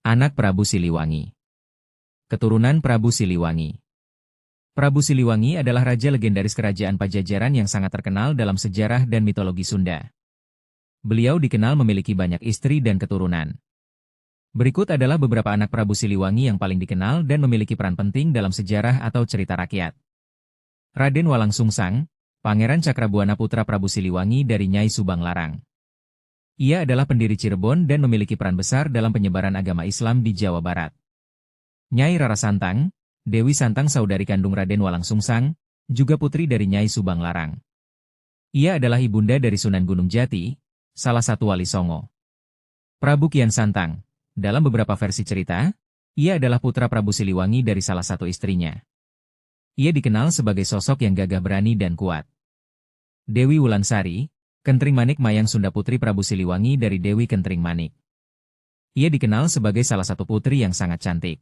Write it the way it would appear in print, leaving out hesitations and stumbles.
Anak Prabu Siliwangi. Keturunan Prabu Siliwangi. Prabu Siliwangi adalah raja legendaris kerajaan Pajajaran yang sangat terkenal dalam sejarah dan mitologi Sunda. Beliau dikenal memiliki banyak istri dan keturunan. Berikut adalah beberapa anak Prabu Siliwangi yang paling dikenal dan memiliki peran penting dalam sejarah atau cerita rakyat. Raden Walang Sungsang, Pangeran Cakrabuana putra Prabu Siliwangi dari Nyai Subang Larang. Ia adalah pendiri Cirebon dan memiliki peran besar dalam penyebaran agama Islam di Jawa Barat. Nyai Rara Santang, Dewi Santang saudari kandung Raden Walang Sungsang, juga putri dari Nyai Subang Larang. Ia adalah ibunda dari Sunan Gunung Jati, salah satu wali Songo. Prabu Kian Santang, dalam beberapa versi cerita, ia adalah putra Prabu Siliwangi dari salah satu istrinya. Ia dikenal sebagai sosok yang gagah berani dan kuat. Dewi Wulansari, Kentring Manik Mayang Sunda putri Prabu Siliwangi dari Dewi Kentring Manik. Ia dikenal sebagai salah satu putri yang sangat cantik.